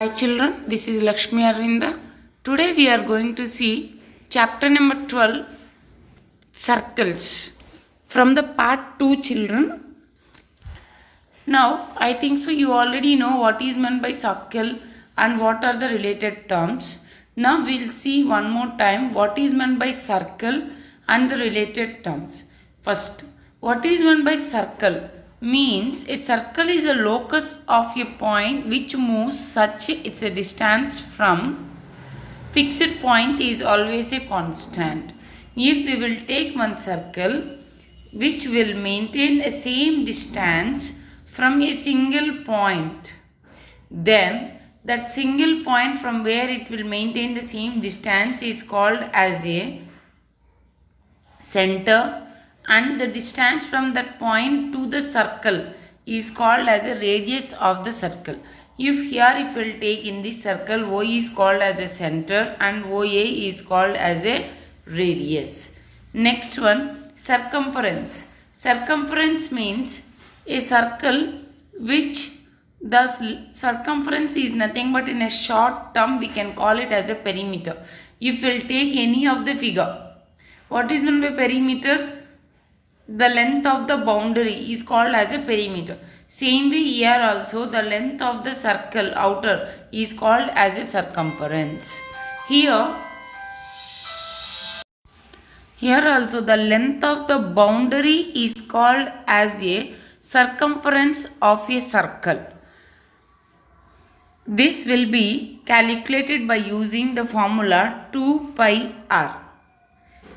Hi children, this is Lakshmi Arinda. Today we are going to see chapter number 12, circles, from the part 2 children. Now I think so you already know what is meant by circle and what are the related terms. Now we will see one more time what is meant by circle and the related terms. First, what is meant by circle? Means a circle is a locus of a point which moves such its a distance from fixed point is always a constant. If we will take one circle which will maintain the same distance from a single point, then that single point from where it will maintain the same distance is called as a center, and the distance from that point to the circle is called as a radius of the circle. If we'll take in this circle, O is called as a center and OA is called as a radius. Next one, circumference. Circumference means a circle which the circumference is nothing but in a short term we can call it as a perimeter. If we'll take any of the figure, what is meant by perimeter? The length of the boundary is called as a perimeter. Same way here also the length of the circle outer is called as a circumference. Here also the length of the boundary is called as a circumference of a circle. This will be calculated by using the formula 2 pi r.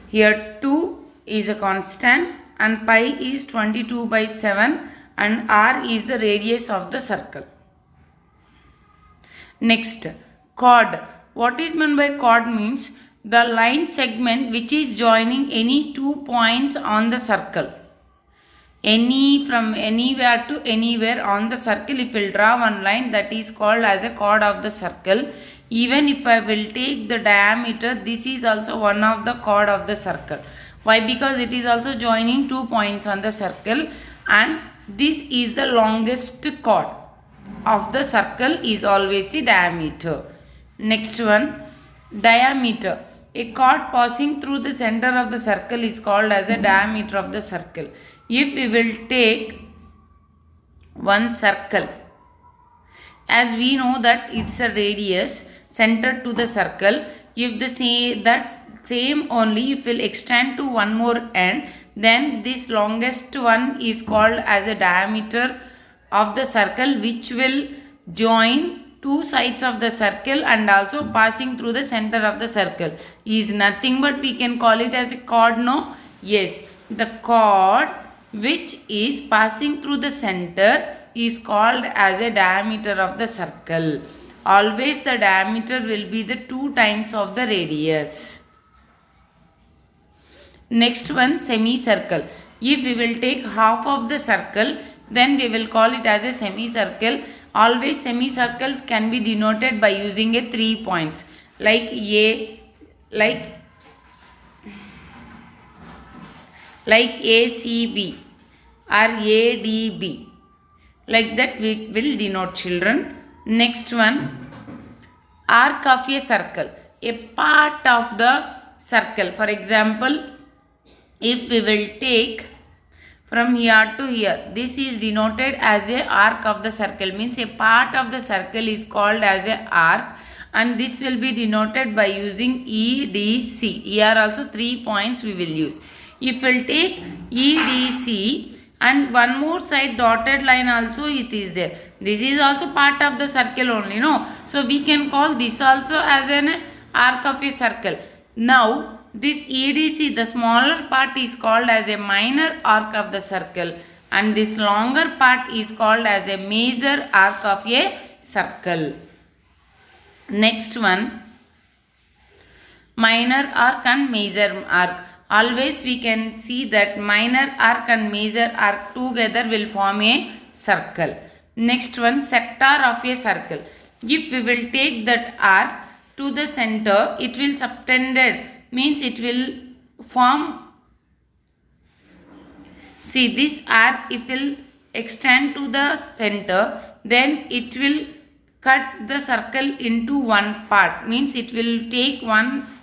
Here 2 is a constant and pi is 22/7 and r is the radius of the circle. Next, chord. What is meant by chord means the line segment which is joining any 2 points on the circle. From anywhere to anywhere on the circle, if we will draw one line, that is called as a chord of the circle. Even if I will take the diameter, this is also one of the chord of the circle. Why? Because it is also joining 2 points on the circle, and this is the longest chord of the circle is always the diameter. Next one, diameter. A chord passing through the center of the circle is called as a diameter of the circle. If we will take one circle, as we know that it's a radius centered to the circle, if the same only if will extend to one more end, then this longest one is called as a diameter of the circle which will join two sides of the circle and also passing through the center of the circle. Is nothing but we can call it as a chord, no? Yes, the chord which is passing through the center is called as a diameter of the circle. Always the diameter will be the 2 times of the radius. Next one, semicircle. If we will take half of the circle, then we will call it as a semicircle. Always semicircles can be denoted by using a 3 points like ACB or ADB. Like that we will denote, children. Next one, arc of a circle. A part of the circle. For example, if we will take from here to here, this is denoted as a arc of the circle. Means a part of the circle is called as a arc, and this will be denoted by using EDC. Here also 3 points we will use. If we will take EDC and one more side dotted line also it is there. This is also part of the circle only, no? So we can call this also as an arc of a circle. Now this EDC, the smaller part is called as a minor arc of the circle, and this longer part is called as a major arc of a circle. Next one, minor arc and major arc. Always we can see that minor arc and major arc together will form a circle. Next one, sector of a circle. If we will take that arc to the center, it will subtended, means it will form, see this arc if will extend to the center, then it will cut the circle into one part, means it will take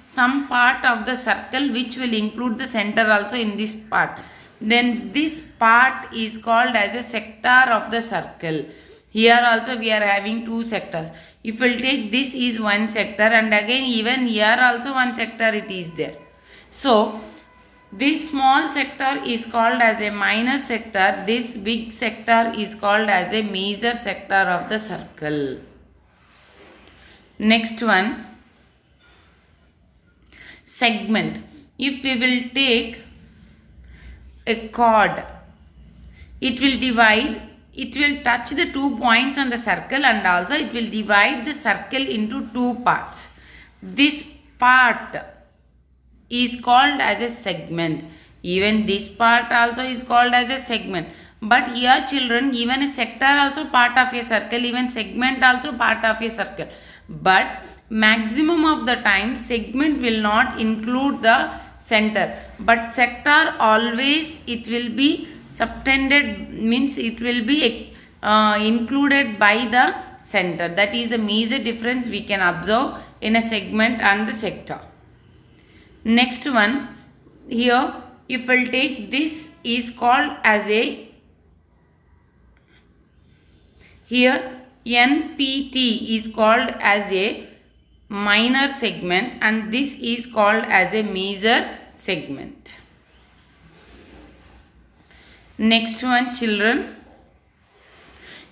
some part of the circle which will include the center also in this part. Then this part is called as a sector of the circle. Here also we are having two sectors. If we will take this is one sector, and again even here also one sector it is there. So this small sector is called as a minor sector. This big sector is called as a major sector of the circle. Next one, segment. If we will take a chord, it will divide, it will touch the 2 points on the circle, and also it will divide the circle into 2 parts. This part is called as a segment. Even this part also is called as a segment. But here children, even a sector also part of a circle, even segment also part of a circle. But maximum of the time segment will not include the center, but sector always it will be subtended, means it will be included by the center. That is the major difference we can observe in a segment and the sector. Next one, here if we'll take, this is called as a, here NPT is called as a minor segment, and this is called as a major segment. Next one children,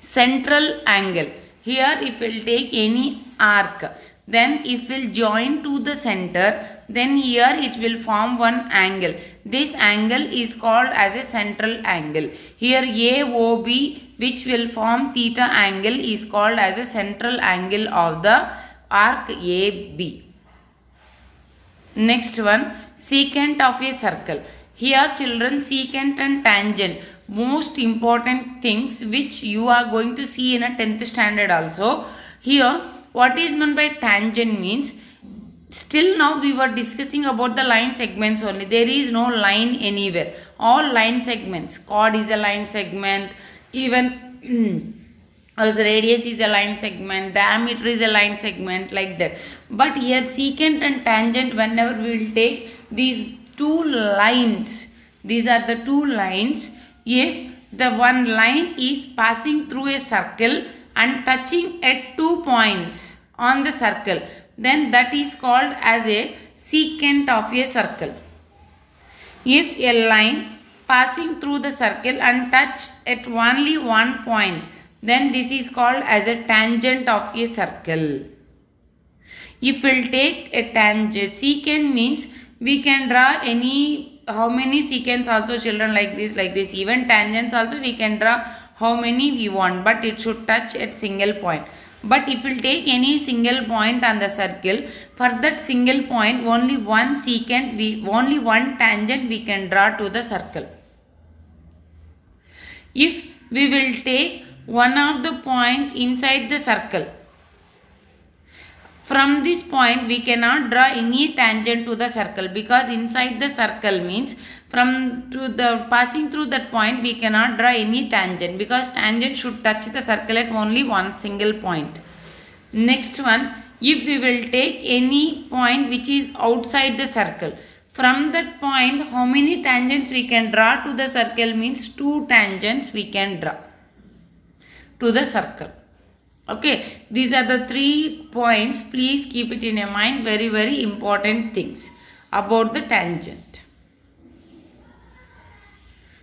central angle. Here if we will take any arc, then if we will join to the center, then here it will form one angle. This angle is called as a central angle. Here AOB, which will form theta angle, is called as a central angle of the arc AB. Next one, secant of a circle. Here children, secant and tangent, most important things which you are going to see in a 10th standard also. Here what is meant by tangent means, still now we were discussing about the line segments only. There is no line anywhere. All line segments. Chord is a line segment. Even also radius is a line segment. Diameter is a line segment, like that. But here secant and tangent, whenever we will take these two lines, these are the two lines. If the one line is passing through a circle and touching at 2 points on the circle, then that is called as a secant of a circle. If a line passing through the circle and touches at only 1 point, then this is called as a tangent of a circle. If we will take a tangent, secant means we can draw any, how many secants also children, like this. Even tangents also we can draw how many we want, but it should touch at single point. But if we will take any single point on the circle, for that single point only one secant, only one tangent we can draw to the circle. If we will take one of the point inside the circle, from this point we cannot draw any tangent to the circle, because inside the circle means from to the passing through that point we cannot draw any tangent, because tangent should touch the circle at only one single point. Next one, if we will take any point which is outside the circle, from that point how many tangents we can draw to the circle means 2 tangents we can draw to the circle. Okay, these are the 3 points. Please keep it in your mind. Very, very important things about the tangent.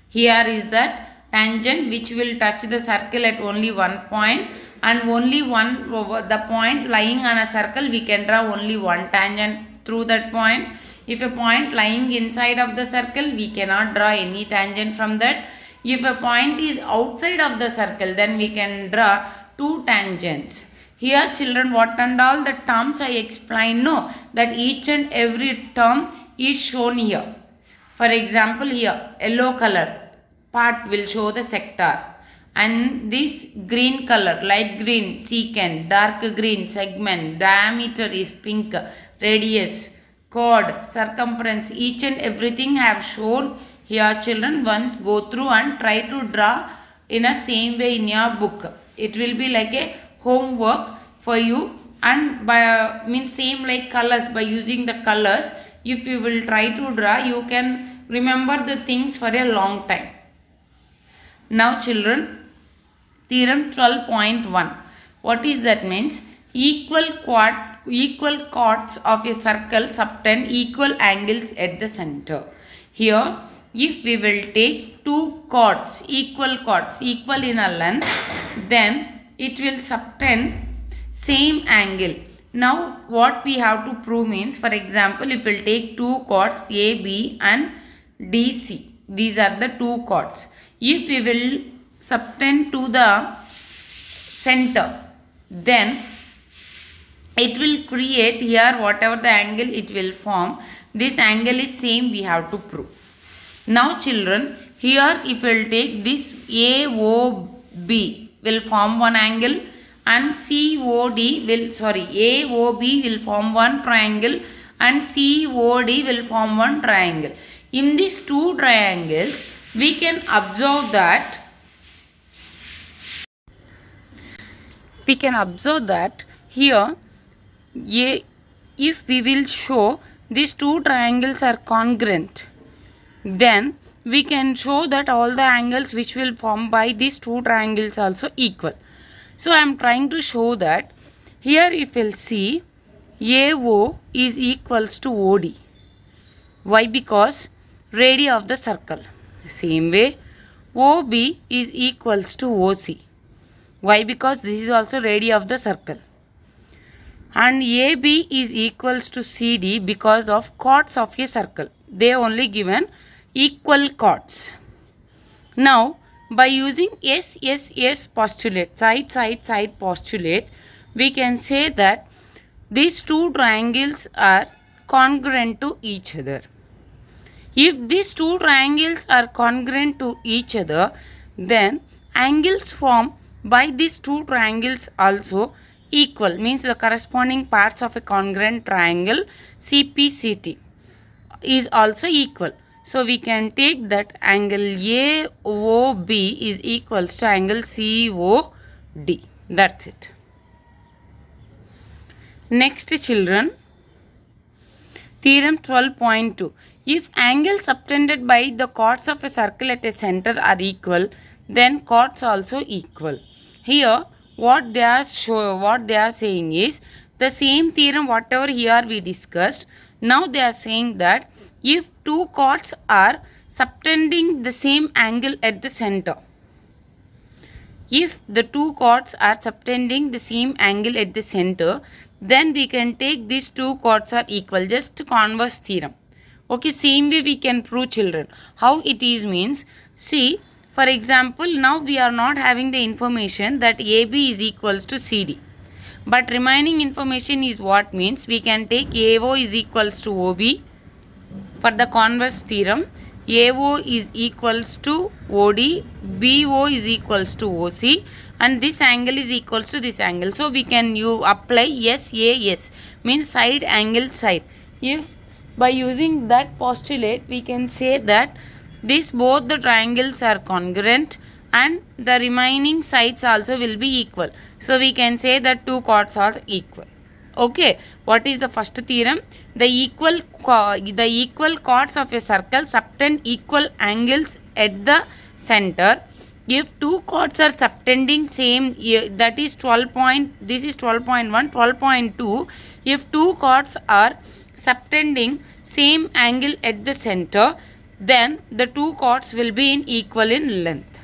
Here is that tangent which will touch the circle at only 1 point, and only the point lying on a circle we can draw only one tangent through that point. If a point lying inside of the circle, we cannot draw any tangent from that. If a point is outside of the circle, then we can draw 2 tangents. Here children, what and all the terms I explained, no, that each and every term is shown here. For example, here yellow color part will show the sector, and this green color, light green, secant, dark green, segment, diameter is pink, radius, chord, circumference, each and everything have shown here children. Once go through and try to draw in a same way in your book. It will be like a homework for you, and by means same like colors, by using the colors, if you will try to draw, you can remember the things for a long time. Now children, theorem 12.1. What is that means? Equal chords of a circle subtend equal angles at the center. Here, if we will take two chords, equal in a length, then it will subtend same angle. Now, what we have to prove means, for example, if we will take two chords A, B and DC. These are the two chords. If we will subtend to the center, then it will create here whatever the angle it will form. This angle is same, we have to prove. Now children, here if we will take this AOB will form one angle, and AOB will form one triangle, and COD will form one triangle. In these two triangles, we can observe that here, if we will show these two triangles are congruent, then we can show that all the angles which will form by these two triangles also equal. So I am trying to show that here if we'll see AO is equals to OD. Why? Because radii of the circle. Same way OB is equals to OC. Why? Because this is also radii of the circle. And AB is equals to CD because of chords of a circle. They only given equal chords. Now, by using SSS postulate, side postulate, we can say that these two triangles are congruent to each other. If these two triangles are congruent to each other, then angles formed by these two triangles also equal, means the corresponding parts of a congruent triangle CPCT is also equal. So we can take that angle AOB is equals to angle COD. That's it. Next children, theorem 12.2. If angles subtended by the chords of a circle at a center are equal, then chords also equal. Here what they are saying is the same theorem whatever here we discussed. Now they are saying that if two chords are subtending the same angle at the center, if the two chords are subtending the same angle at the center, then we can take these two chords are equal. Just converse theorem. Okay, same way we can prove children. How it is means, see, for example, now we are not having the information that AB is equals to CD. But remaining information is what means, we can take AO is equals to OB. For the converse theorem, AO is equals to OD, BO is equals to OC, and this angle is equals to this angle. So we can apply SAS, means side angle side. If by using that postulate, we can say that both the triangles are congruent and the remaining sides also will be equal. So we can say that two chords are equal. Okay, what is the first theorem? The equal chords of a circle subtend equal angles at the center. If two chords are subtending same, that is 12 point, this is 12.1, 12.2. If two chords are subtending same angle at the center, then the two chords will be equal in length.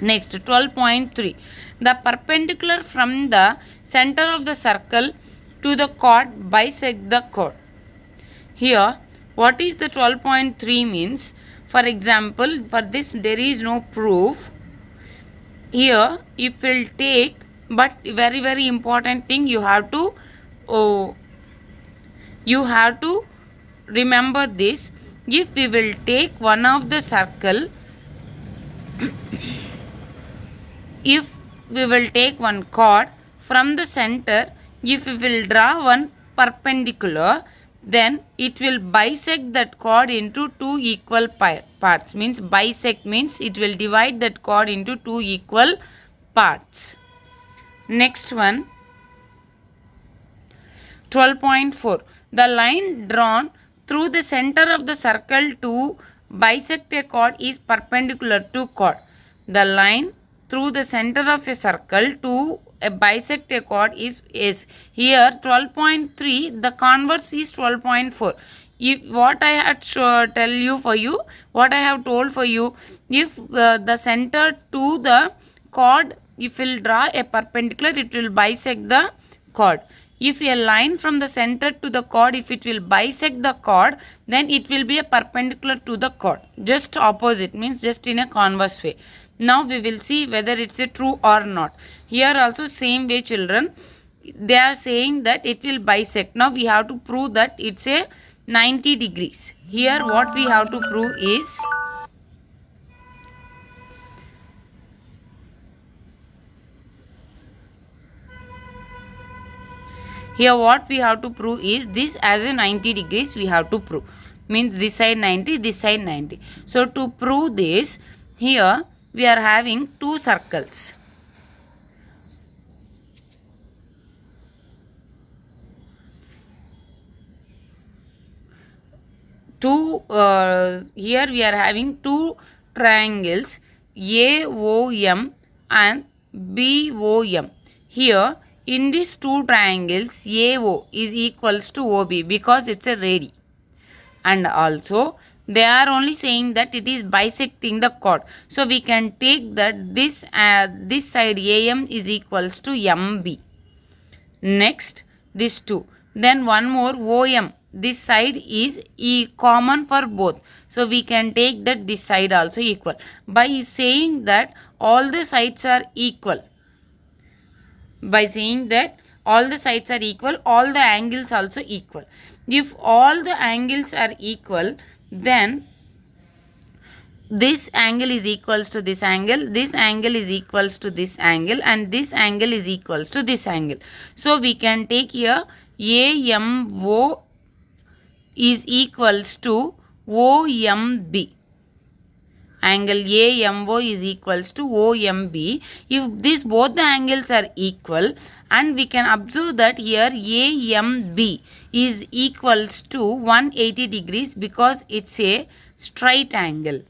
Next, 12.3. The perpendicular from the center of the circle to the chord bisect the chord. Here, what is the 12.3 means? For example, for this there is no proof. Here, if we'll take, but very important thing, you have to remember this. If we will take one of the circle, if we will take one chord from the center, if we will draw one perpendicular, then it will bisect that chord into two equal parts. Means bisect means it will divide that chord into two equal parts. Next one, 12.4. The line drawn through the center of the circle to bisect a chord is perpendicular to chord. The line through the center of a circle to bisect a chord is here 12.3. The converse is 12.4. If what I had tell you for you, what I have told for you, if the center to the chord, if you will draw a perpendicular, it will bisect the chord. If a line from the center to the chord, if it will bisect the chord, then it will be a perpendicular to the chord. Just opposite, means just in a converse way. Now we will see whether it's a true or not. Here also same way, children. They are saying that it will bisect. Now we have to prove that it's a 90 degrees. Here what we have to prove is, here what we have to prove is this as a 90 degrees we have to prove. Means this side 90, this side 90. So to prove this, here we are having two circles. Here we are having two triangles AOM and BOM. Here in these two triangles, AO is equals to OB because it's a radii. And also they are only saying that it is bisecting the chord. So we can take that this side AM is equals to MB. Next, this two. Then one more OM. This side is common for both. So we can take that this side also equal. By saying that all the sides are equal. By saying that all the sides are equal, all the angles also equal. If all the angles are equal, then this angle is equals to this angle is equals to this angle, and this angle is equals to this angle. So we can take here AMO is equals to OMB. Angle AMO is equals to OMB. If these both the angles are equal, and we can observe that here AMB is equals to 180 degrees because it's a straight angle.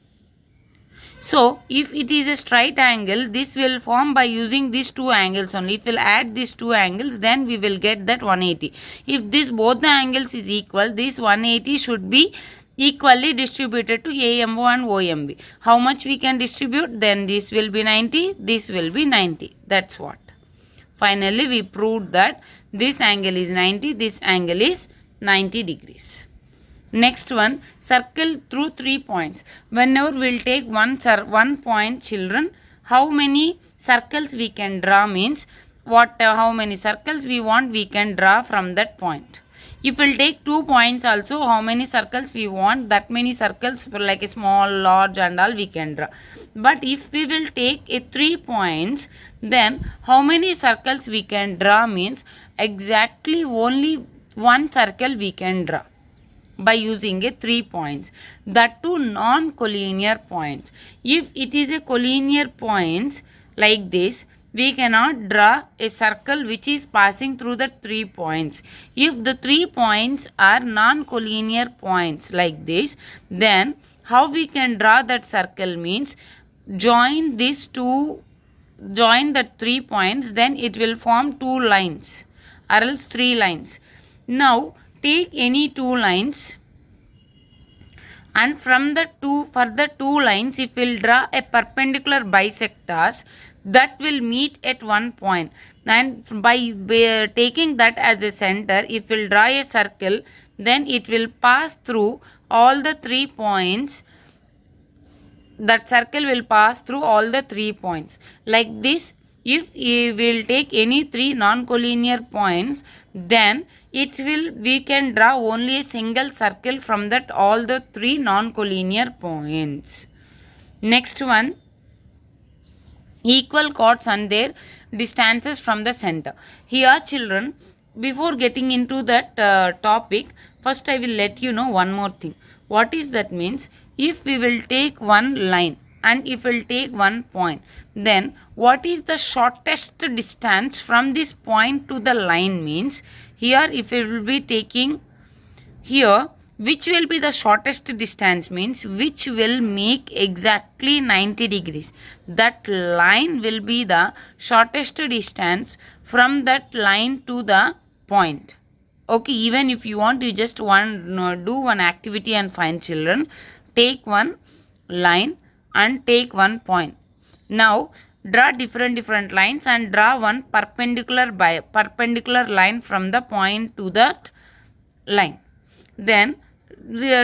So if it is a straight angle, this will form by using these two angles only. If we will add these two angles, then we will get that 180. If this both the angles is equal, this 180 should be equally distributed to AMO and OMB. How much we can distribute? Then this will be 90, this will be 90. That's what. Finally, we proved that this angle is 90, this angle is 90 degrees. Next one, circle through 3 points. Whenever we will take one point, children, how many circles we can draw means how many circles we want we can draw from that point. If we will take 2 points also, how many circles we want, that many circles like a small, large and all we can draw. But if we will take 3 points, then how many circles we can draw means exactly only one circle we can draw by using 3 points. That too non-collinear points. If it is a collinear points like this, we cannot draw a circle which is passing through the 3 points. If the 3 points are non-collinear points like this, then how we can draw that circle means join the 3 points, then it will form 2 lines or else 3 lines. Now take any 2 lines, and from the further 2 lines, if we will draw a perpendicular bisectors, that will meet at one point, and by taking that as a center, if we will draw a circle, then it will pass through all the 3 points. That circle will pass through all the 3 points. Like this, if we will take any 3 non-collinear points, then we can draw only a single circle from that all the 3 non-collinear points. Next one, equal chords and their distances from the center. Here children, before getting into that topic, first I will let you know one more thing. What is that means? If we will take one line and if we'll take one point, then what is the shortest distance from this point to the line means, here if we will be taking here, which will be the shortest distance means which will make exactly 90 degrees. That line will be the shortest distance from that line to the point. Okay, even if you want, you just do one activity and find, children. Take one line and take one point. Now draw different lines and draw one perpendicular line from the point to that line. Then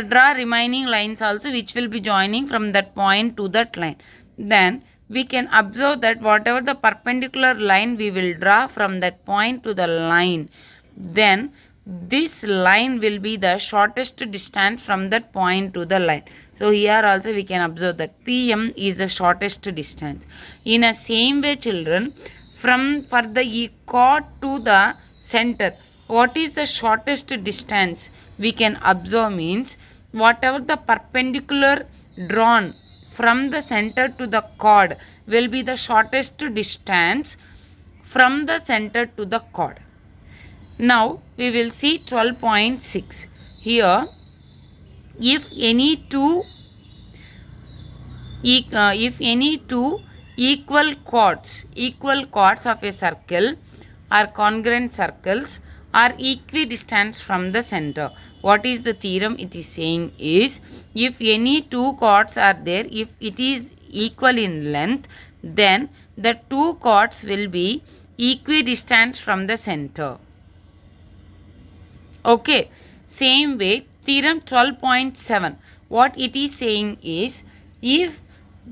draw remaining lines also which will be joining from that point to that line. Then we can observe that whatever the perpendicular line we will draw from that point to the line, then this line will be the shortest distance from that point to the line. So here also we can observe that PM is the shortest distance. In a same way, children, for the chord to the center, what is the shortest distance we can observe means whatever the perpendicular drawn from the center to the chord will be the shortest distance from the center to the chord. Now we will see 12.6. Here, if any two equal chords of a circle or congruent circles are equidistant from the center. What is the theorem it is saying is, if any two chords are there, if it is equal in length, then the two chords will be equidistant from the center. Okay, same way, theorem 12.7, what it is saying is, if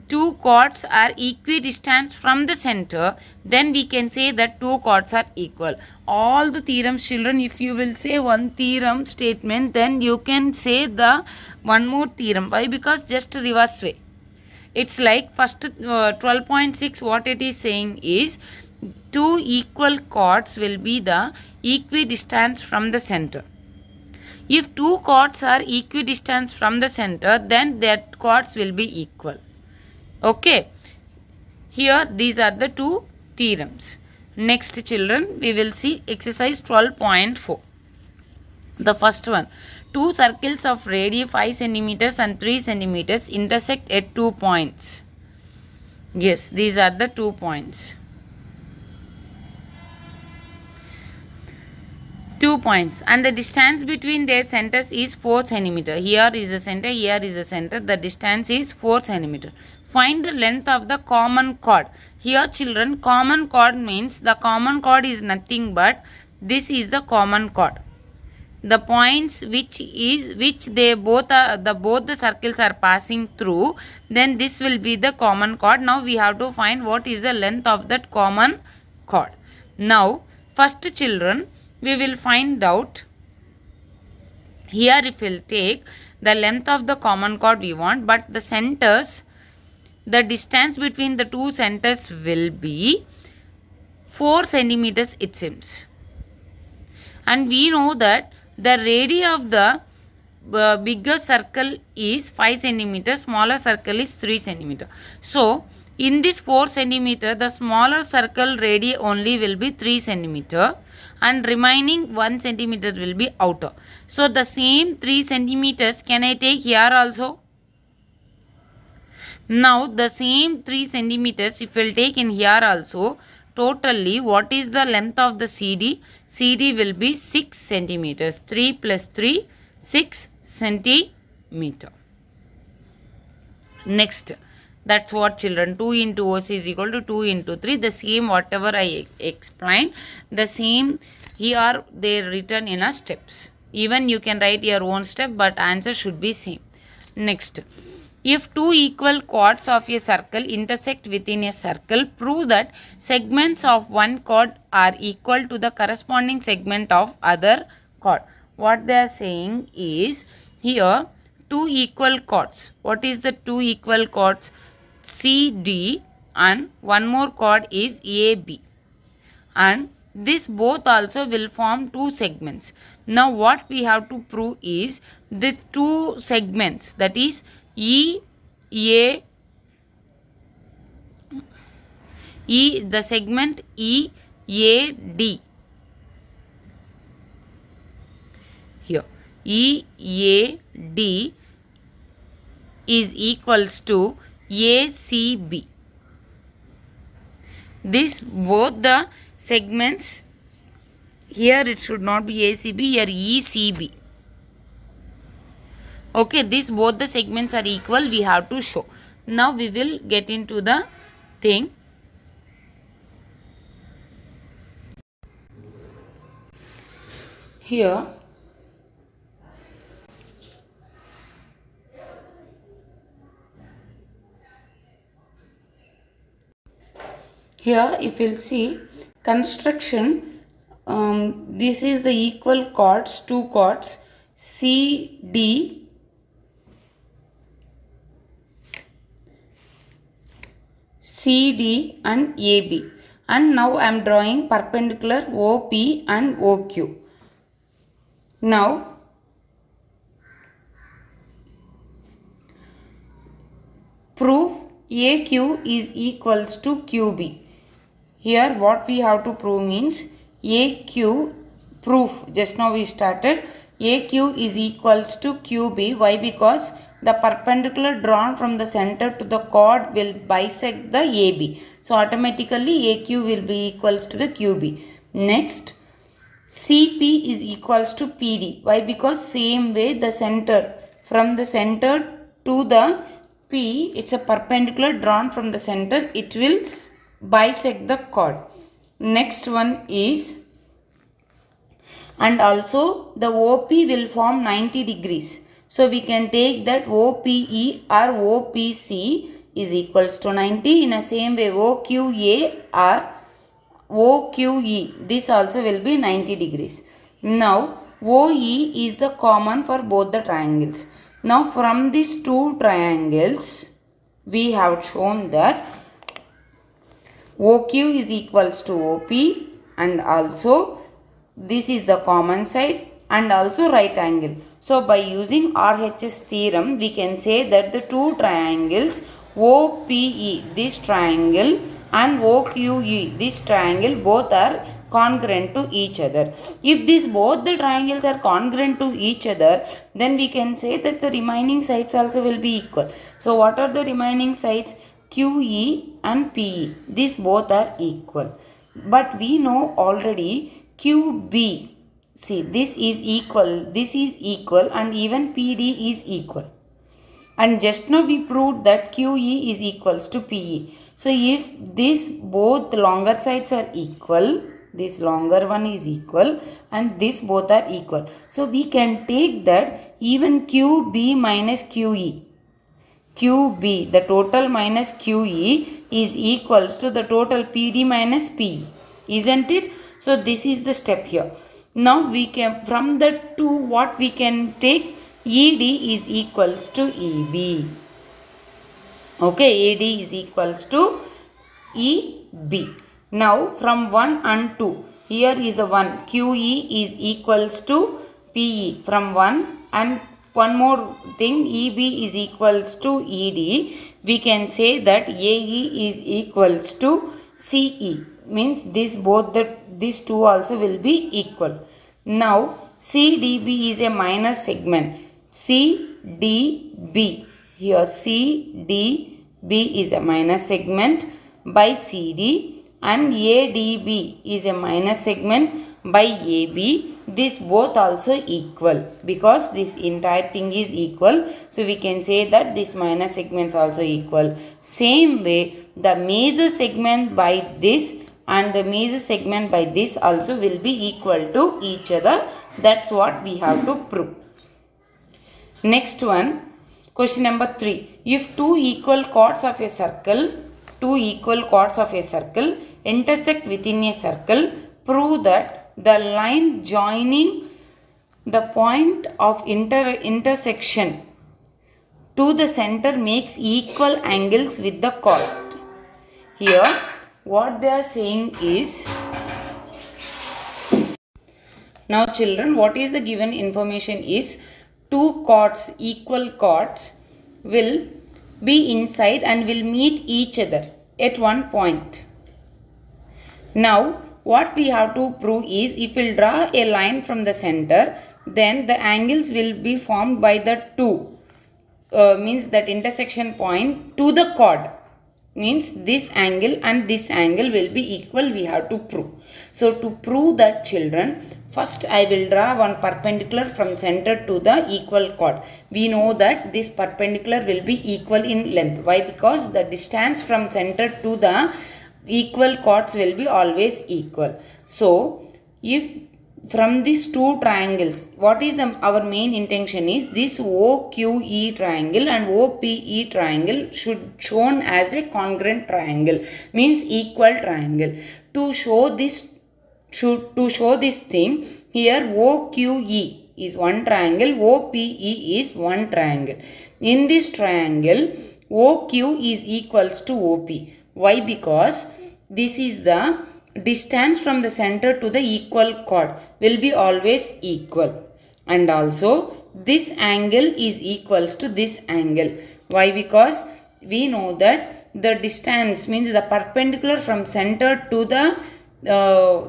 two chords are equidistant from the center, then we can say that two chords are equal. All the theorems, children, if you will say one theorem statement, then you can say the one more theorem. Why? Because just reverse way. It's like first 12.6, what it is saying is, two equal chords will be the equidistant from the center. If two chords are equidistant from the center, then that chords will be equal. Okay, here these are the two theorems. Next, children, we will see exercise 12.4. The first one, two circles of radius 5 cm and 3 cm intersect at 2 points. Yes, these are the 2 points. 2 points, and the distance between their centers is 4 cm. Here is the center, here is the center. The distance is 4 cm. Find the length of the common chord. Here, children, common chord means the common chord is nothing but this is the common chord. The points which both the circles are passing through, then this will be the common chord. Now we have to find what is the length of that common chord. Now, first, children, we will find out here. If we will take the length of the common chord we want, but the centers, the distance between the two centers will be 4 cm it seems. And we know that the radius of the bigger circle is 5 cm, smaller circle is 3 cm. So, in this 4 cm, the smaller circle radius only will be 3 cm and remaining 1 cm will be outer. So, the same 3 cm can I take here also? Now, the same 3 cm if we will take in here also, totally what is the length of the CD? CD will be 6 cm. 3 plus 3, 6 cm. Next, that's what, children, 2 into OC is equal to 2 into 3. The same whatever I explained, the same here they written in a steps. Even you can write your own step, but answer should be same. Next, if two equal chords of a circle intersect within a circle, prove that segments of one chord are equal to the corresponding segment of other chord. What they are saying is, here two equal chords. What is the two equal chords? CD, and one more chord is AB. And this both also will form two segments. Now what we have to prove is these two segments, that is EA The segment EAD. Here, EAD is equals to ACB. This both the segments, here it should not be ACB, here ECB. Okay, this both the segments are equal, we have to show. Now we will get into the thing. Here if you'll see construction, this is the equal chords, two chords CD and AB, and now I am drawing perpendicular OP and OQ. Now prove AQ is equals to QB. Here what we have to prove means AQ, proof, just now we started, AQ is equals to QB. Why? Because the perpendicular drawn from the center to the chord will bisect the AB. So automatically AQ will be equals to the QB. Next, CP is equals to PD. Why? Because same way the center, from the center to the P, it's a perpendicular drawn from the center, it will bisect the chord. Next one is, and also the OP will form 90 degrees. So we can take that OPE or OPC is equals to 90. In the same way OQA or OQE, this also will be 90 degrees. Now OE is the common for both the triangles. Now from these two triangles, we have shown that OQ is equals to OP, and also this is the common side and also right angle. So by using RHS theorem, we can say that the two triangles OPE, this triangle, and OQE, this triangle, both are congruent to each other. If these both the triangles are congruent to each other, then we can say that the remaining sides also will be equal. So what are the remaining sides? QE and PE. These both are equal. But we know already QB. See, this is equal, and even PD is equal. And just now we proved that QE is equals to PE. So if this both longer sides are equal, this longer one is equal and this both are equal. So we can take that even QB minus QE. QB, the total minus QE, is equals to the total PD minus PE. Isn't it? So this is the step here. Now we can, from the two, what we can take? ED is equals to EB. Okay, ED is equals to EB. Now from 1 and 2, here is a 1, QE is equals to PE from 1, and one more thing, EB is equals to ED. We can say that AE is equals to CE. Means these two also will be equal. Now CDB is a minor segment. CDB, here CDB is a minor segment by CD, and ADB is a minor segment by AB. This both also equal because this entire thing is equal. So we can say that this minor segments also equal. Same way the major segment by this and the major segment by this also will be equal to each other. That's what we have to prove. Next one, question number 3. If two equal chords of a circle intersect within a circle, prove that the line joining the point of intersection to the center makes equal angles with the chord. Here what they are saying is, now children, what is the given information is, two chords, equal chords, will be inside and will meet each other at one point. Now what we have to prove is, if we'll draw a line from the center, then the angles will be formed by the two, means that intersection point to the chord, means this angle and this angle will be equal, we have to prove. So to prove that, children, first I will draw one perpendicular from center to the equal chord. We know that this perpendicular will be equal in length. Why? Because the distance from center to the equal chords will be always equal. So if from these two triangles, what is our main intention is, this OQE triangle and OPE triangle should shown as a congruent triangle, means equal triangle. To show this thing, here OQE is one triangle, OPE is one triangle. In this triangle, OQ is equals to OP. Why? Because this is the distance from the center to the equal chord will be always equal, and also this angle is equals to this angle. Why? Because we know that the distance, means the perpendicular from center to the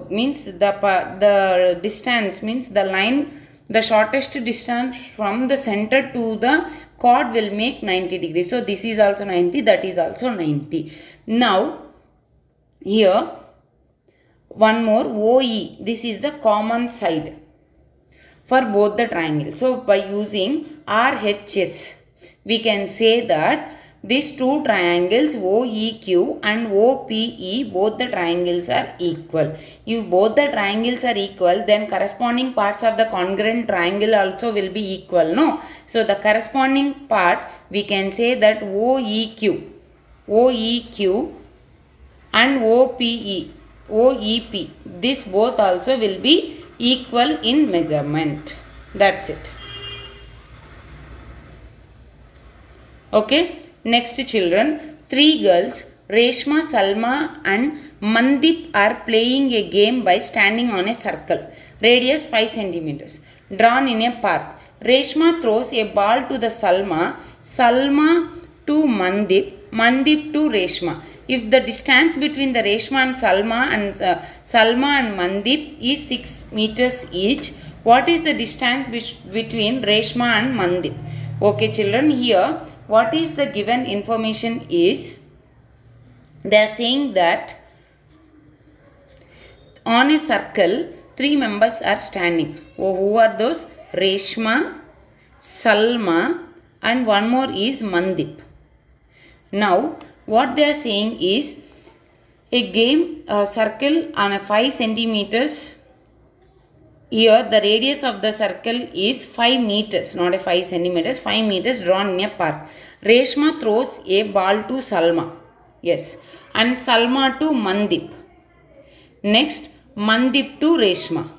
means the distance, means the line, the shortest distance from the center to the chord will make 90 degrees. So this is also 90, that is also 90. Now here one more, OE, this is the common side for both the triangles. So by using RHS, we can say that these two triangles OEQ and OPE, both the triangles are equal. If both the triangles are equal, then corresponding parts of the congruent triangle also will be equal, no? So the corresponding part, we can say that OEQ and OEP, this both also will be equal in measurement. That's it. Okay. Next, children, three girls, Reshma, Salma and Mandip, are playing a game by standing on a circle, radius 5 centimeters, drawn in a park. Reshma throws a ball to the Salma, Salma to Mandip, Mandip to Reshma. If the distance between the Reshma and Salma and Mandip is 6 meters each, what is the distance between Reshma and Mandip? Okay, children, here what is the given information is, they are saying that on a circle, three members are standing. Oh, who are those? Reshma, Salma and one more is Mandip. Now, what they are saying is, a game circle on a 5 centimeters. Here the radius of the circle is 5 meters, not a 5 centimeters, 5 meters, drawn in a park. Reshma throws a ball to Salma. Yes. And Salma to Mandip. Next, Mandip to Reshma.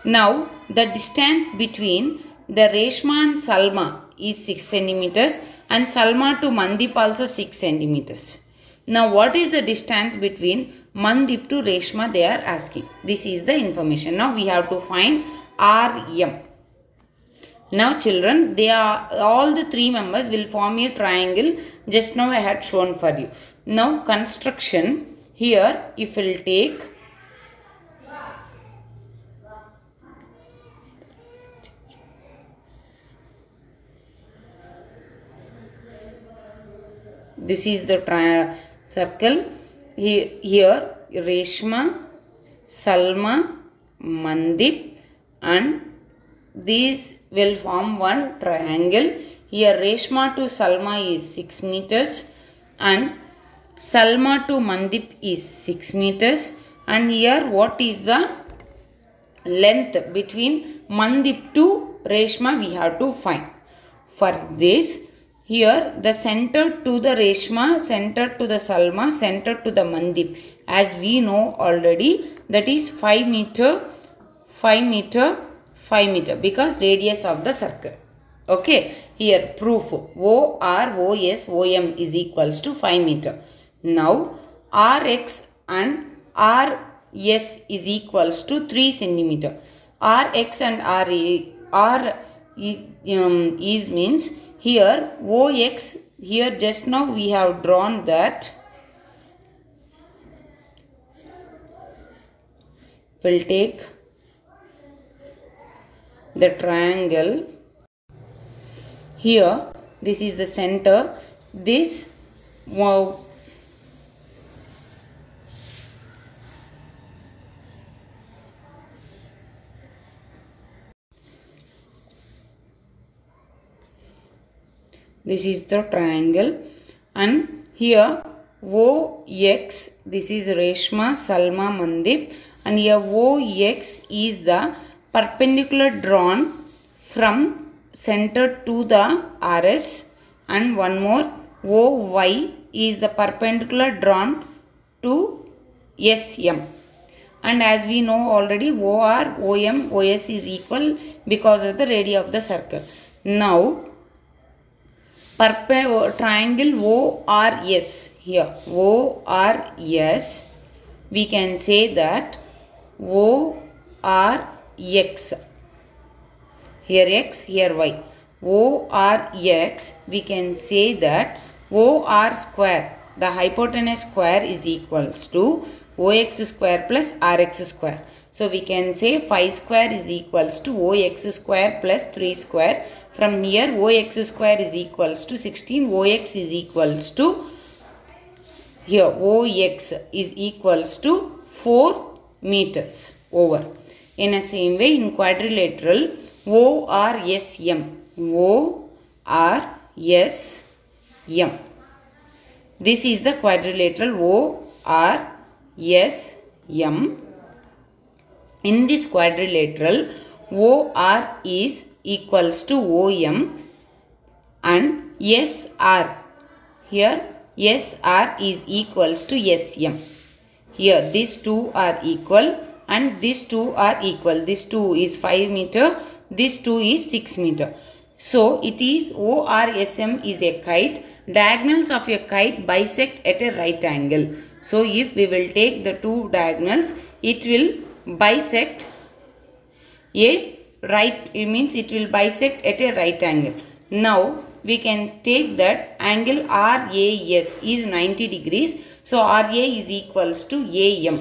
Now, the distance between the Reshma and Salma is 6 centimeters and Salma to Mandip also 6 centimeters. Now, what is the distance between Mandip to Reshma, they are asking. This is the information. Now, we have to find RM. Now, children, they are all the three members will form a triangle. Just now I had shown for you. Now, construction. Here, if we will take this is the circle. Here Reshma, Salma, Mandip and these will form one triangle. Here Reshma to Salma is 6 meters and Salma to Mandip is 6 meters, and here what is the length between Mandip to Reshma we have to find. For this, here the center to the Reshma, center to the Salma, center to the Mandip, as we know already, that is 5 meter, 5 meter, 5 meter, because radius of the circle. Okay, here proof OR, OS, OM is equals to 5 meter. Now RX and RS is equals to 3 centimeter. RX and R is means here OX, here just now we have drawn that We'll take the triangle. Here, this is the center. This, wow, this is the triangle, and here OX, this is Reshma, Salma, Mandip, and here OX is the perpendicular drawn from center to the RS, and one more OY is the perpendicular drawn to SM. And as we know already, OR, OM, OS is equal because of the radii of the circle. Now, triangle ORS, here ORS, we can say that ORX, here X, here Y, ORX, we can say that OR square, the hypotenuse square, is equals to OX square plus RX square. So we can say 5 square is equals to OX square plus 3 square. From here, OX square is equals to 16. OX is equals to, here OX is equals to 4 meters over. In the same way, in quadrilateral, ORSM. ORSM. This is the quadrilateral ORSM. In this quadrilateral, OR is equals to OM and SR. Here SR is equals to SM. Here these two are equal and these two are equal. This 2 is 5 meter. This 2 is 6 meter. So it is ORSM is a kite. Diagonals of a kite bisect at a right angle. So if we will take the two diagonals, it will bisect a right, it means it will bisect at a right angle. Now we can take that angle RAS is 90 degrees. So RA is equals to AM.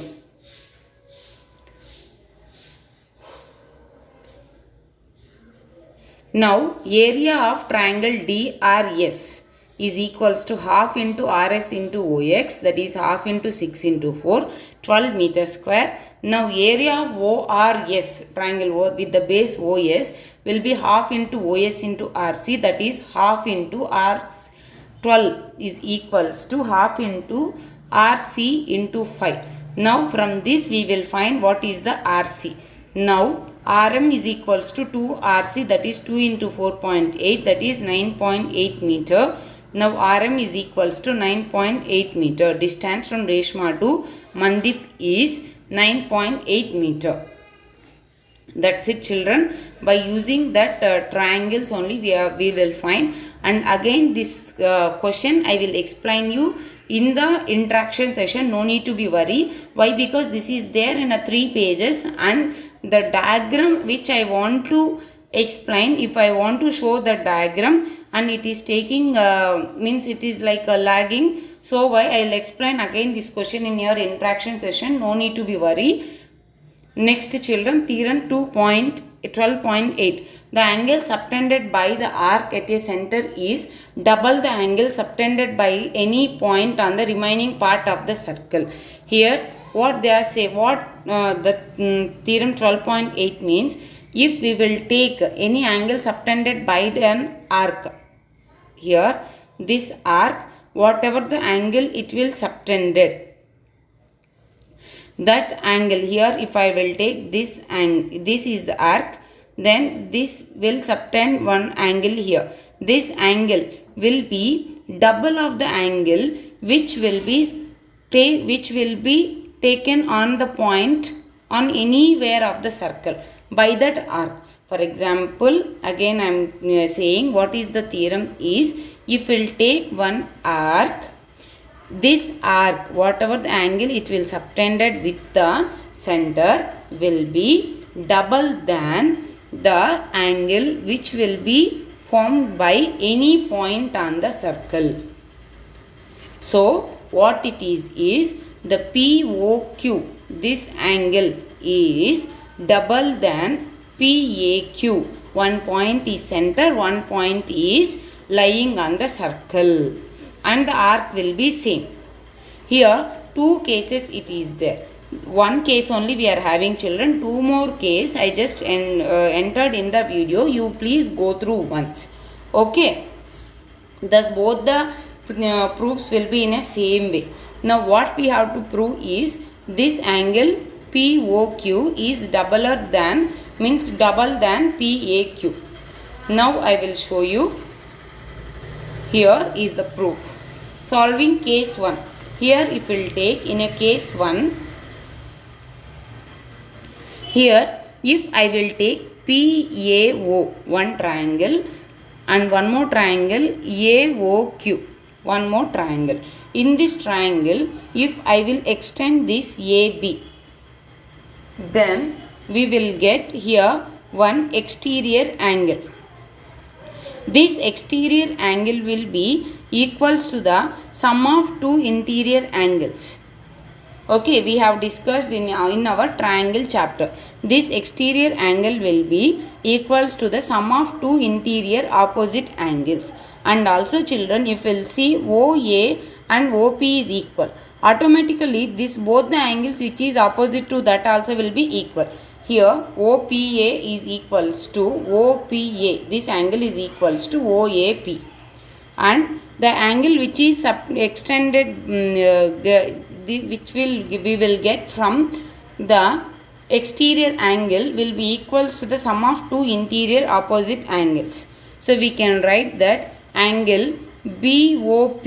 Now area of triangle DRS is equals to half into RS into OX, that is half into 6 into 4, 12 meter square. Now area of ORS, triangle with the base OS, will be half into OS into RC, that is half into R12 is equals to half into RC into 5. Now from this we will find what is the RC. Now RM is equals to 2 RC, that is 2 into 4.8, that is 9.8 meter. Now RM is equals to 9.8 meter. Distance from Reshma to Mandip is 9.8 meter. That's it, children. By using that triangles only we will find. And again this question I will explain you in the interaction session. No need to be worried. Why? Because this is there in 3 pages, and the diagram which I want to explain, if I want to show the diagram and it is taking means it is like lagging. So why I will explain again this question in your interaction session. No need to be worried. Next, children, theorem 12.8. The angle subtended by the arc at a center is double the angle subtended by any point on the remaining part of the circle. Here what they are say, what the theorem 12.8 means, if we will take any angle subtended by an arc, here this arc, whatever the angle it will subtended, that angle, here if I will take this angle, this is the arc, then this will subtend one angle here. This angle will be double of the angle which will be taken on the point on anywhere of the circle by that arc. For example, again I am saying what is the theorem is, if we will take one arc, this arc, whatever the angle it will subtended with the center, will be double than the angle which will be formed by any point on the circle. So what it is the POQ, this angle is double than PAQ. One point is center, one point is lying on the circle, and the arc will be same. Here two cases it is there. One case only we are having, children. Two more case I just entered in the video. You please go through once. Okay. Thus both the proofs will be in a same way. Now what we have to prove is this angle POQ is double than PAQ. Now I will show you. Here is the proof. Solving case 1. Here if we will take in a case 1. Here if I will take PAO, one triangle, and one more triangle AOQ, one more triangle. In this triangle, if I will extend this AB, then we will get here one exterior angle. This exterior angle will be equals to the sum of two interior angles. Okay, we have discussed in our triangle chapter. This exterior angle will be equals to the sum of two interior opposite angles. And also children, if you will see OA and OP is equal, automatically this both the angles which is opposite to that also will be equal. Here OPA is equals to OPA. This angle is equals to OAP. And the angle which is extended which we will get from the exterior angle will be equals to the sum of two interior opposite angles. So we can write that angle BOP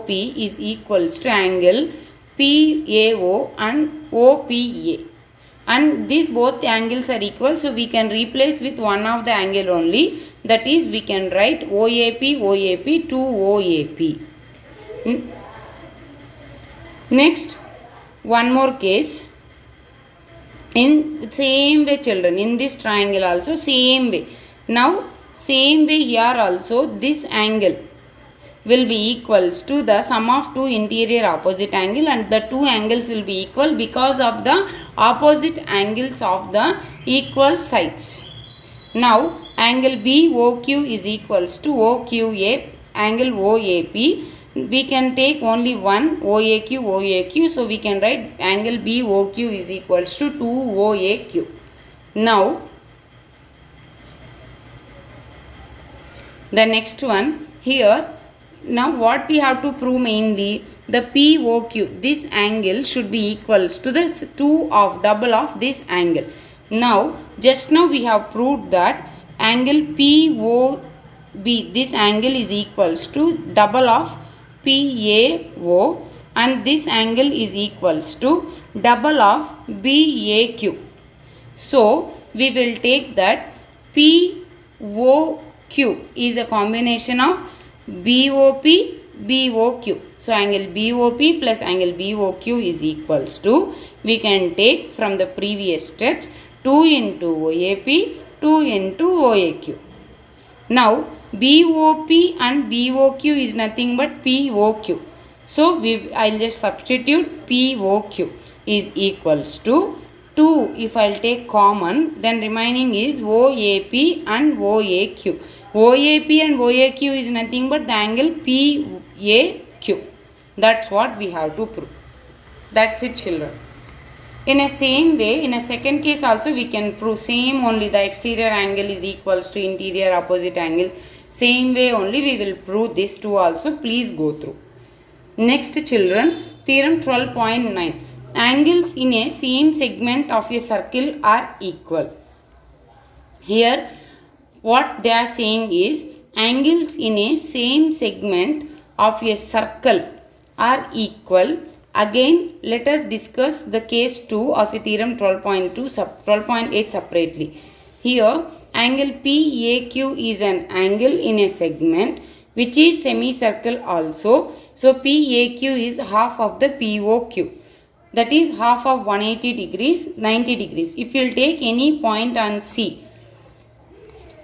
is equals to angle PAO and OPA. And these both angles are equal, so we can replace with one of the angle only. That is, we can write OAP to OAP. Next, one more case. In same way children, in this triangle also same way. Now, same way here also this angle will be equals to the sum of two interior opposite angle, and the two angles will be equal because of the opposite angles of the equal sides. Now angle BOQ is equals to OQA, angle OAP. We can take only one OAQ, so we can write angle BOQ is equals to 2OAQ. Now the next one here. Now what we have to prove mainly, the POQ, this angle should be equals to the double of this angle. Now just now we have proved that angle POB, this angle is equals to double of PAO, and this angle is equals to double of BAQ. So we will take that POQ is a combination of BOP, BOQ. So angle BOP plus angle BOQ is equals to, we can take from the previous steps, 2 into OAP, 2 into OAQ. Now BOP and BOQ is nothing but POQ. So I'll just substitute POQ is equals to 2. If I'll take common, then remaining is OAP and OAQ. OAP and OAQ is nothing but the angle PAQ. That's what we have to prove. That's it children. In a same way, in a second case also we can prove same only, the exterior angle is equals to interior opposite angles. Same way only we will prove this two also. Please go through. Next children, theorem 12.9. Angles in a same segment of a circle are equal. Here what they are saying is angles in a same segment of a circle are equal. Again, let us discuss the case 2 of a theorem 12.8 separately. Here, angle PAQ is an angle in a segment which is semicircle also. So, PAQ is half of the POQ. That is half of 180 degrees, 90 degrees. If you will take any point on C,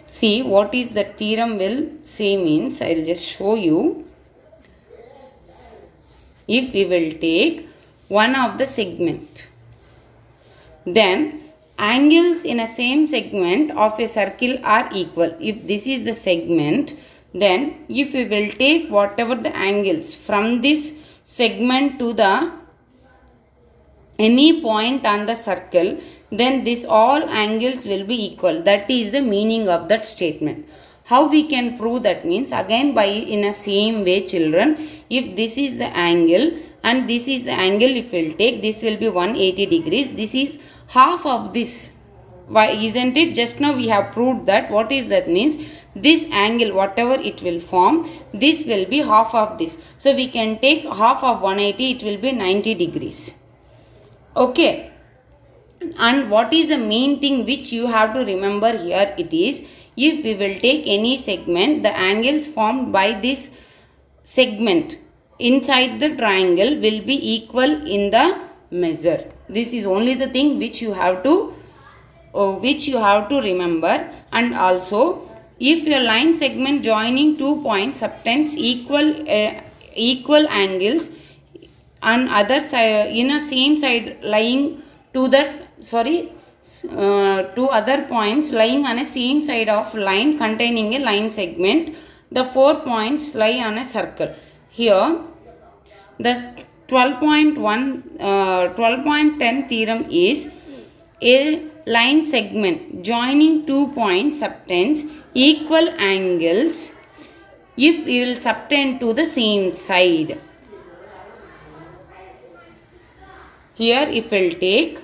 see what is the theorem will say means, I will just show you. If we will take one of the segment, then angles in a same segment of a circle are equal. If this is the segment, then if we will take whatever the angles from this segment to the any point on the circle, then this all angles will be equal. That is the meaning of that statement. How we can prove that? Means again by in a same way, children, if this is the angle and this is the angle, if we will take, this will be 180 degrees. This is half of this. Why isn't it? Just now we have proved that. What is that? Means this angle, whatever it will form, this will be half of this. So we can take half of 180, it will be 90 degrees. Okay. And what is the main thing which you have to remember here? It is, if we will take any segment, the angles formed by this segment inside the triangle will be equal in the measure. This is only the thing which you have to remember. And also, if your line segment joining 2 points subtends equal angles on other side in a same side lying to that two other points lying on a same side of line containing a line segment, the 4 points lie on a circle. Here the 12.10 theorem is, a line segment joining 2 points subtends equal angles if we will subtend to the same side. Here if we will take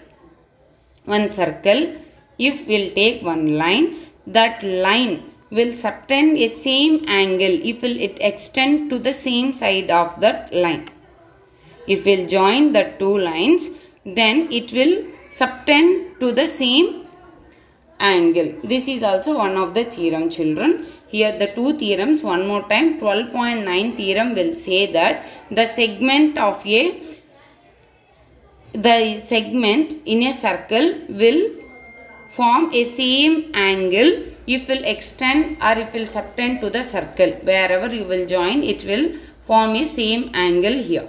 one circle, if we will take one line, that line will subtend a same angle if it extend to the same side of that line. If we will join the two lines, then it will subtend to the same angle. This is also one of the theorem, children. Here the two theorems one more time. 12.9 theorem will say that the segment in a circle will form a same angle if will extend or if will subtend to the circle. Wherever you will join, it will form a same angle here.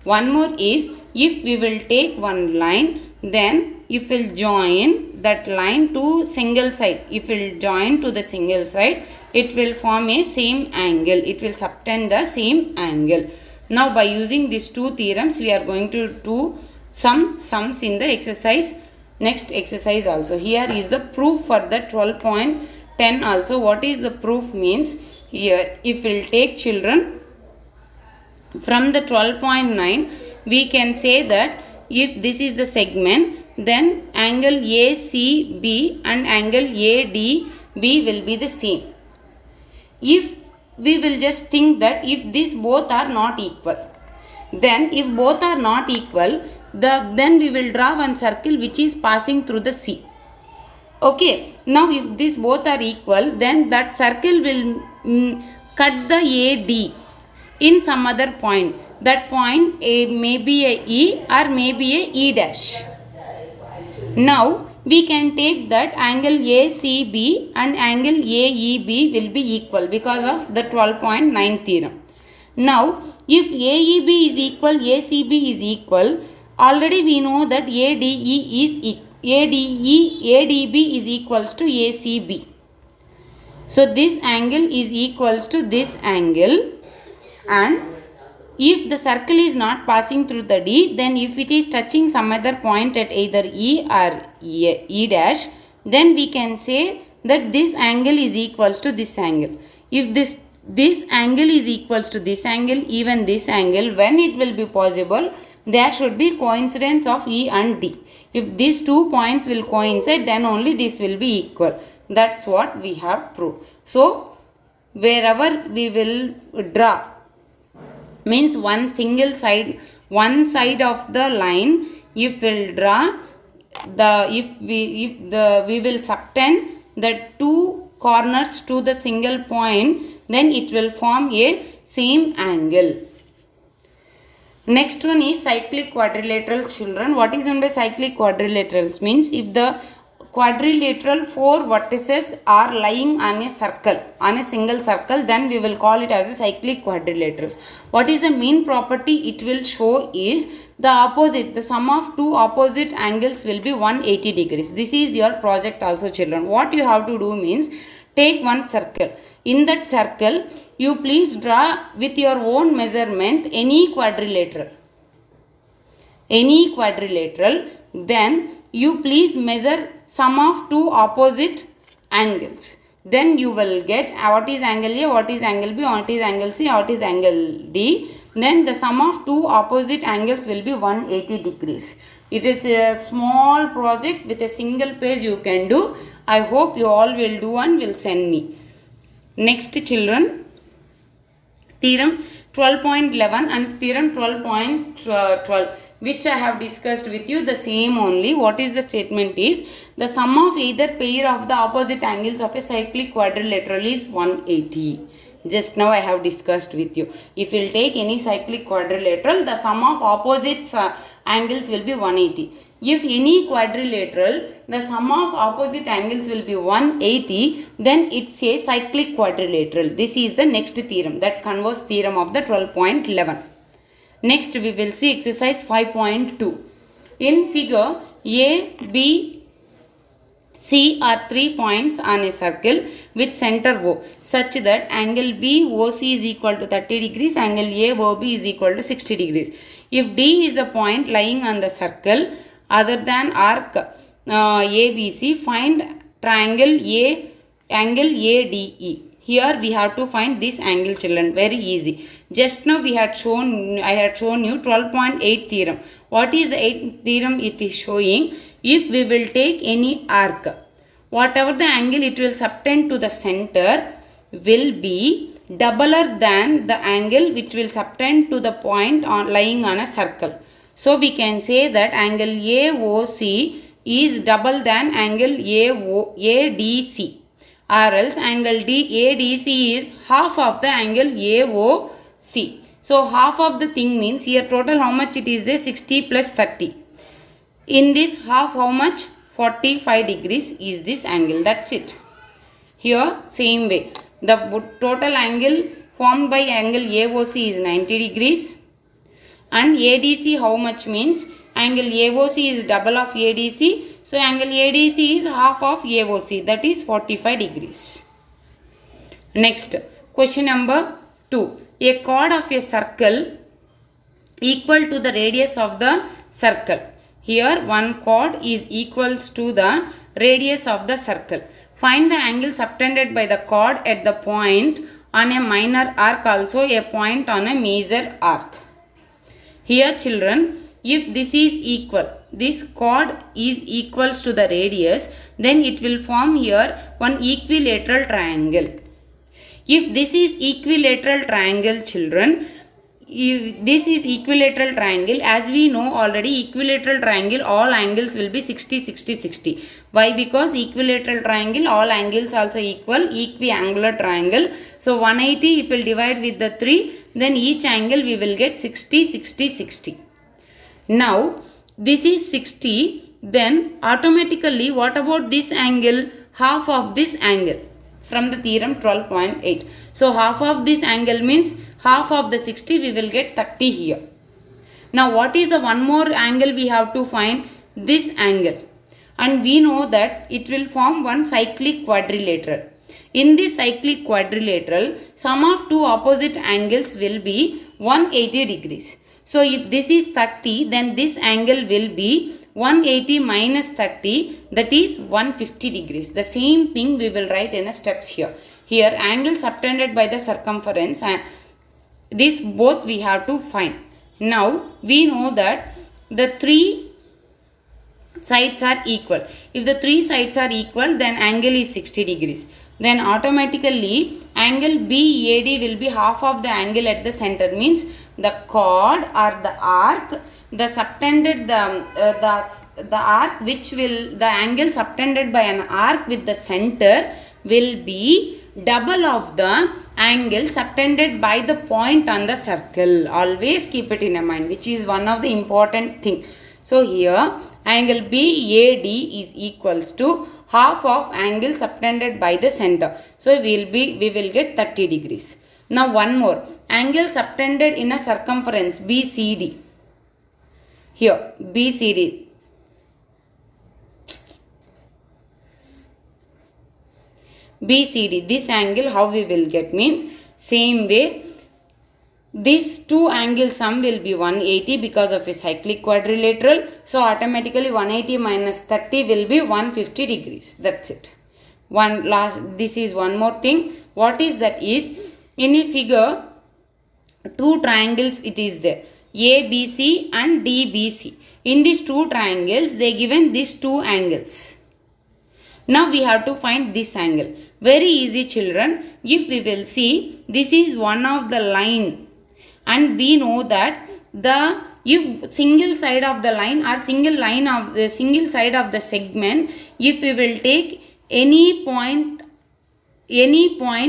One more is, if we will take one line, then if we will join that line to single side, if we will join to the single side, it will form a same angle. It will subtend the same angle. Now by using these two theorems, we are going to do some sums in the exercise. Next exercise also. Here is the proof for the 12.10 also. What is the proof? Means here if we will take, children, from the 12.9 we can say that if this is the segment, then angle ACB and angle ADB will be the same. If we will just think that if these both are not equal, then if both are not equal, then we will draw one circle which is passing through the C. Okay. Now if these both are equal, then that circle will cut the AD in some other point. That point may be a E or may be a E dash. Now we can take that angle ACB and angle AEB will be equal because of the 12.9 theorem. Now if AEB is equal, ACB is equal, already we know that ADB is equals to ACB. So this angle is equals to this angle, and if the circle is not passing through the D, then if it is touching some other point at either E or E dash, then we can say that this angle is equals to this angle. If this angle is equals to this angle, even this angle, when it will be possible, there should be coincidence of E and D. If these 2 points will coincide, then only this will be equal. That's what we have proved. So wherever we will draw, means one single side, one side of the line, if we will draw we will subtend the two corners to the single point, then it will form a same angle. Next one is cyclic quadrilaterals, children. What is meant by cyclic quadrilaterals? Means if the quadrilateral 4 vertices are lying on a circle, on a single circle, then we will call it as a cyclic quadrilateral. What is the main property it will show is the sum of two opposite angles will be 180 degrees. This is your project also, children. What you have to do means, take one circle. In that circle, you please draw with your own measurement any quadrilateral. Then you please measure sum of two opposite angles. Then you will get what is angle A, what is angle B, what is angle C, what is angle D. Then the sum of two opposite angles will be 180 degrees. It is a small project with a single page you can do. I hope you all will do and will send me. Next, children, theorem 12.11 and theorem 12.12, which I have discussed with you, the same only. What is the statement is, the sum of either pair of the opposite angles of a cyclic quadrilateral is 180. Just now I have discussed with you. If you will take any cyclic quadrilateral, the sum of opposite angles will be 180. If any quadrilateral, the sum of opposite angles will be 180, then it's a cyclic quadrilateral. This is the next theorem, that converse theorem of the 12.11. Next we will see exercise 5.2. In figure, A, B, C are 3 points on a circle with center O, such that angle BOC is equal to 30 degrees, angle AOB is equal to 60 degrees. If D is a point lying on the circle other than arc ABC, find triangle angle ADE. Here we have to find this angle, children. Very easy. Just now I had shown you 12.8 theorem. What is the 8th theorem it is showing? If we will take any arc, whatever the angle it will subtend to the center will be doubler than the angle which will subtend to the point lying on a circle. So we can say that angle AOC is double than angle ADC, or else angle ADC is half of the angle AOC. So half of the thing means here total how much it is there? 60 plus 30. In this half how much? 45 degrees is this angle. That's it. Here same way. The total angle formed by angle AOC is 90 degrees. And ADC how much means? Angle AOC is double of ADC. So angle ADC is half of AOC. That is 45 degrees. Next, question number 2. A chord of a circle equal to the radius of the circle. Here one chord is equals to the radius of the circle. Find the angle subtended by the chord at the point on a minor arc, also a point on a major arc. Here children, if this is equal, this chord is equals to the radius, then it will form here one equilateral triangle. If this is equilateral triangle, children, if this is equilateral triangle, as we know already, equilateral triangle all angles will be 60 60 60. Why? Because equilateral triangle all angles also equal, equiangular triangle. So 180 if we will divide with the 3, then each angle we will get 60 60 60. Now this is 60, then automatically what about this angle? Half of this angle from the theorem 12.8. So half of this angle means half of the 60, we will get 30 here. Now what is the one more angle we have to find? This angle. And we know that it will form one cyclic quadrilateral. In this cyclic quadrilateral, sum of two opposite angles will be 180 degrees. So if this is 30, then this angle will be 180 minus 30, that is 150 degrees. The same thing we will write in a steps here. Here angle subtended by the circumference, and this both we have to find. Now we know that the three sides are equal. If the three sides are equal, then angle is 60 degrees. Then automatically angle BAD will be half of the angle at the center, means the chord or the arc, the subtended the arc which will, the angle subtended by an arc with the center will be double of the angle subtended by the point on the circle. Always keep it in mind, which is one of the important thing. So here angle BAD is equals to half of angle subtended by the center. So we will get 30 degrees. Now one more, angle subtended in a circumference BCD. Here BCD. BCD, this angle how we will get means same way. This two angle sum will be 180 because of a cyclic quadrilateral. So automatically 180 minus 30 will be 150 degrees. That's it. This is one more thing. What is that is, in a figure, two triangles it is there. ABC and DBC. In these two triangles, they given these two angles. Now we have to find this angle. Very easy children. If we will see, this is one of the line. And we know that if single side of the line or single side of the segment, if we will take any point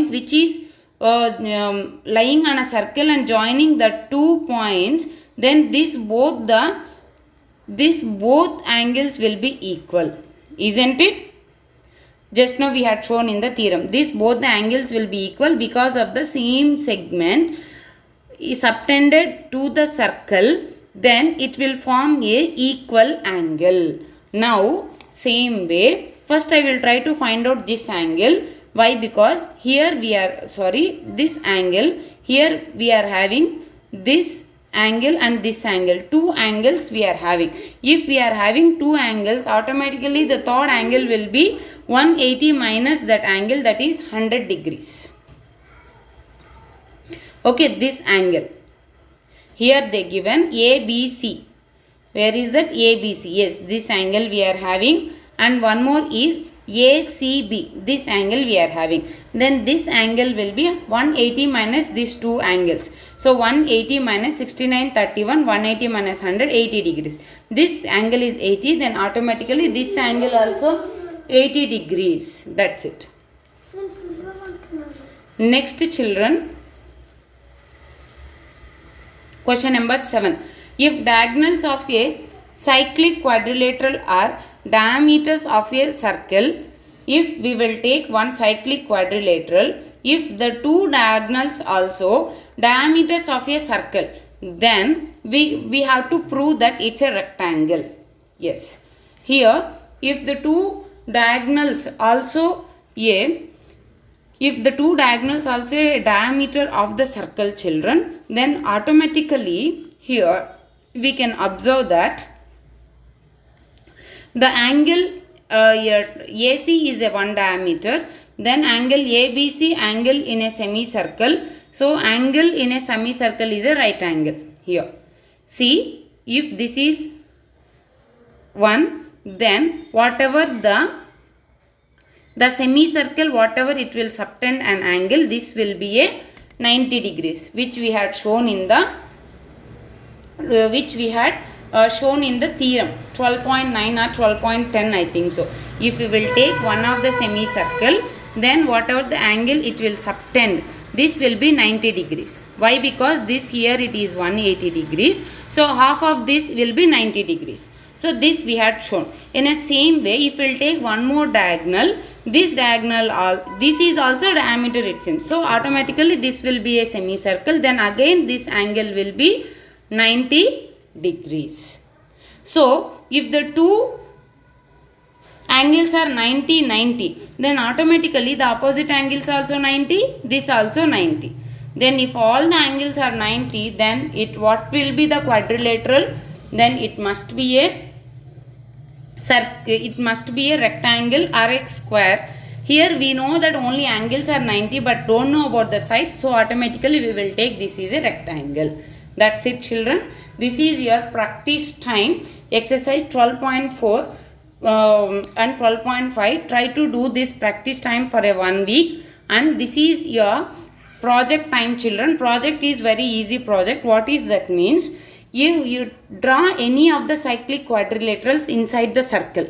which is lying on a circle and joining the 2 points, then both angles will be equal, isn't it? Just now we had shown in the theorem. Both the angles will be equal because of the same segment is subtended to the circle, then it will form a equal angle. Now same way, first I will try to find out this angle. Why? Because here this angle, here we are having this angle and this angle. Two angles we are having. If we are having two angles, automatically the third angle will be 180 minus that angle, that is 100 degrees. Okay, this angle. Here they given ABC. Where is that? ABC. Yes, this angle we are having. And one more is ACB. This angle we are having. Then this angle will be 180 minus these two angles. So 180 minus 6931, 180 minus 100, 80 degrees. This angle is 80. Then automatically this angle also 80 degrees. That's it. Next children. Question number 7. If diagonals of a cyclic quadrilateral are diameters of a circle, if we will take one cyclic quadrilateral, if the two diagonals also diameters of a circle, then we have to prove that it's a rectangle. Yes. Here, if the two diagonals also a diameter of the circle, children, then automatically here we can observe that the angle AC is a one diameter, then angle ABC, angle in a semicircle. So angle in a semicircle is a right angle here. See, if this is 1, then whatever the semicircle, whatever it will subtend an angle, this will be a 90 degrees, which we had shown in the theorem 12.9 or 12.10, I think so. If we will take one of the semicircle, then whatever the angle it will subtend, this will be 90 degrees. Why? Because this here it is 180 degrees. So half of this will be 90 degrees. So this we had shown. In a same way, if we will take one more diagonal, this is also diameter it seems. So automatically this will be a semicircle. Then again this angle will be 90 degrees. So if the two angles are 90, 90, then automatically the opposite angles also 90, this also 90. Then if all the angles are 90, then what will be the quadrilateral? Then it must be a rectangle or a square. Here we know that only angles are 90 but don't know about the side. So automatically we will take this is a rectangle. That's it children. This is your practice time. Exercise 12.4 and 12.5. Try to do this practice time for a 1 week. And this is your project time children. Project is very easy project. What is that means? You draw any of the cyclic quadrilaterals inside the circle.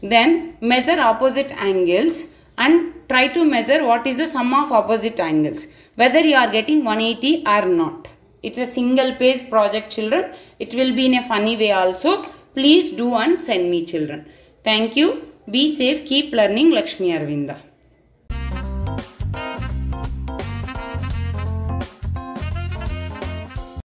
Then measure opposite angles and try to measure what is the sum of opposite angles. Whether you are getting 180 or not. It's a single page project, children. It will be in a funny way also. Please do and send me, children. Thank you. Be safe. Keep learning. Lakshmi Aravinda.